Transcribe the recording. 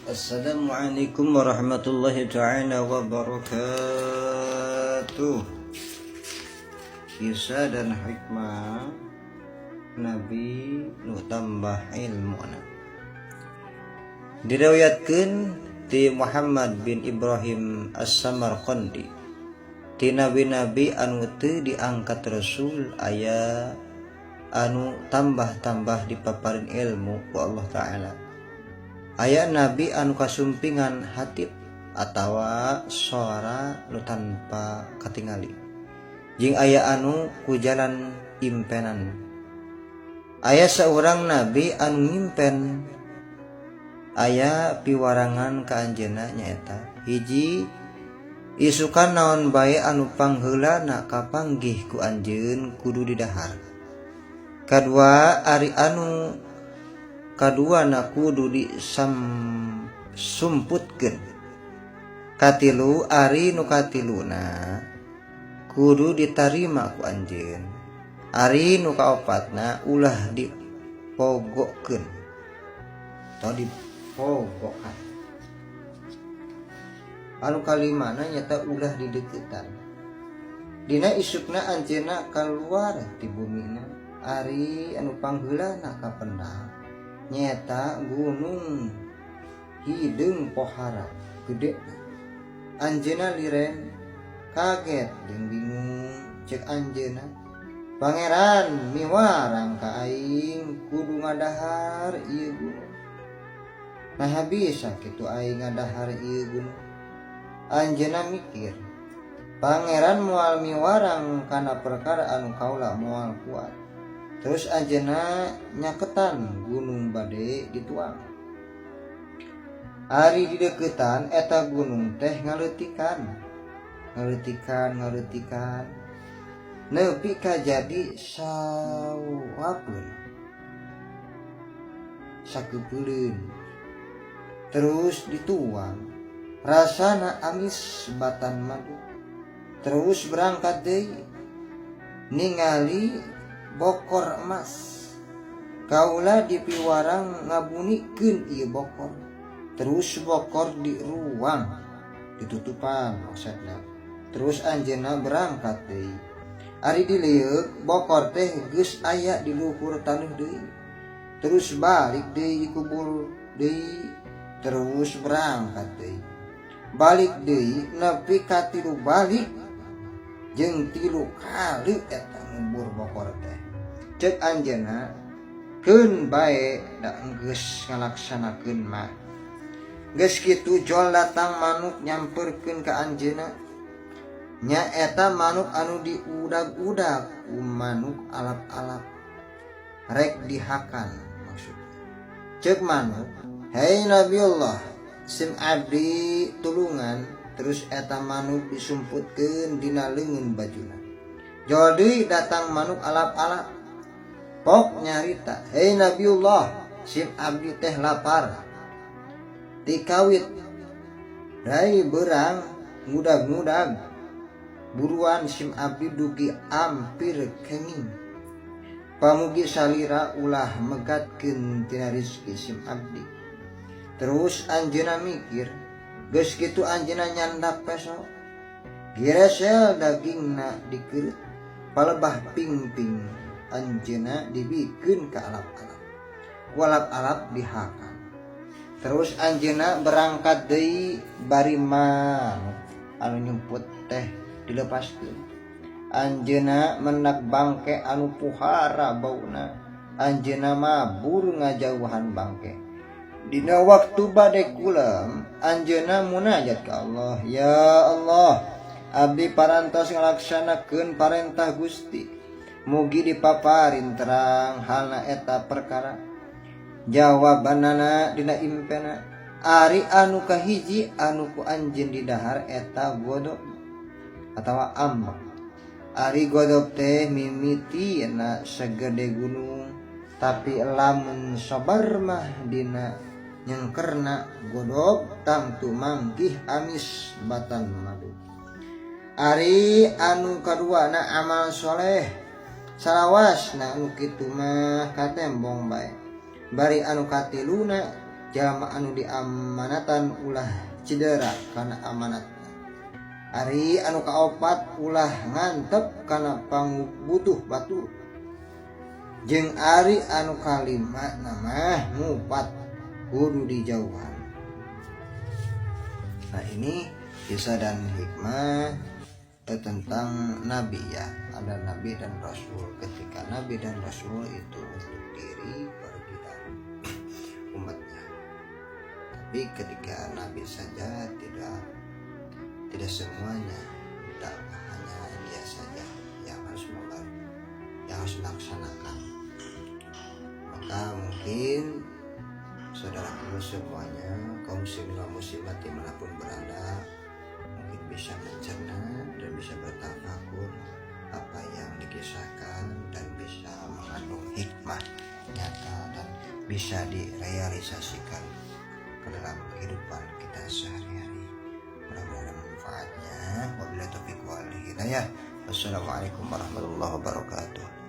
Assalamualaikum warahmatullahi ta'ala wabarakatuh. Kisah dan hikmah Nabi nu tambah ilmuna. Diriwayatkeun ti Muhammad bin Ibrahim As-Samarqandi ti nabi-nabi anu teu diangkat Rasul aya anu tambah-tambah dipaparin ilmu ku Allah Ta'ala. Aya nabi anu kasumpingan hatib atawa suara nu tanpa katingali, jeung aya anu ku jalan impenan. Aya saurang nabi anu ngimpen aya piwarangan ka anjeunna nyaeta hiji isukan naon bae anu pangheulana kapanggih ku anjeun kudu didahar. Kadua ari anu kaduana kudu disumputkeun. Katilu ari nu katiluna kudu ditarima ku anjeun. Ari nu kaopatna ulah dipogokeun atau dipogokan. Anu kalimana nyata ulah dideuketan. Dina isukna anjeunna kaluar ti bumina ari anu pangheulana kapendam nyata gunung hideung pohara gede. Anjeunna liren kaget jeung bingung ceuk anjeunna, "Pangeran miwarang ka aing kudu ngadahar ieu gunung. Nah bisa kitu aing ngadahar ieu gunung?" Anjeunna mikir, pangeran moal miwarang kana perkara anu kaula moal kuat. Terus anjeunna nyaketan gunung bade dituang. Ari di deukeutan eta gunung teh ngaleutikan neupi ka jadi sawapeun sakeupeuleun. Terus dituang, rasana amis batan madu. Terus berangkat deui ningali bokor emas. Kaula dipiwarang ngabunikeun ieu bokor. Terus bokor di ruang ditutupan maksudna. Terus anjeunna berangkat deui. Ari dileueuk bokor teh geus aya di luhur taneuh deui. Terus balik deui kubur deui. Terus berangkat deui. Balik deui nepi ka 3 balik jeung 3 kali eta ngubur bokor teh. Ceuk anjeunna keun bae da geus ngalaksanakeun mah. Geus kitu jol datang manuk nyamperkeun ka anjeunna. Nya eta manuk anu diudag-udag ku manuk alap-alap rek dihakan maksudna. Ceuk manuk, "Hei Nabiullah, sim abdi tulungan." Terus eta manuk disumputkeun dina leungeun bajuna. Jol deui datang manuk alap-alap. Pok nyarita, "Hei Nabiullah, sim abdi teh lapar." Tikawit rai beurang ngudag-ngudag. Buruan sim abdi dugi ampir kenging. Pamugi salira ulah megatkeun tina rezeki sim abdi. Terus anjeunna mikir, geus kitu anjeunna nyandak peso. Giresel dagingna dikeurut, palebah pingping anjeunna dibikeun ka alap-alap. Ku alap-alap dihakan. Terus anjeunna berangkat deui bari manuk anu nyumput teh dilepaskeun. Anjeunna mendak bangke anu puhara bauna. Anjeunna mabur ngajauhan bangke. Dina waktu bade kulam anjeunna munajat ka Allah, "Ya Allah, abdi parantos ngalaksanakeun parentah Gusti. Mugi dipaparin terang halna eta perkara." Jawabanana dina impena, "Ari anu kahiji anu ku anjeun didahar eta godop atawa ambak. Ari godop teh mimitina sagede gunung, tapi lamun sabar mah dina nyengkerna godop tangtu manggih amis batan madu. Ari anu kaduana amal soleh, salawasna anu kitu mah katembong bae. Bari anu katiluna jalma anu diamanatan ulah cedera karena amanat. Ari anu kaopat ulah ngantep karena pangbutuh batur. Jeung ari anu kalima nama ngupat kudu dijauhan. Nah ini kisah dan hikmah tentang nabi ya. Ada nabi dan rasul. Ketika nabi dan rasul itu untuk diri pergi dan umatnya. Tapi ketika nabi saja tidak semuanya, tidak hanya dia saja yang harus membantu, yang harus melaksanakan. Maka mungkin saudaraku semuanya, kaum muslimin dan muslimat dimanapun berada, mungkin bisa mencerna dan bisa bertafakur apa yang dikisahkan dan bisa mengandung hikmah nyata dan bisa direalisasikan ke dalam kehidupan kita sehari-hari. Mudah-mudahan manfaatnya. Wabillahi taufiq wal hidayah. Wassalamualaikum warahmatullahi wabarakatuh.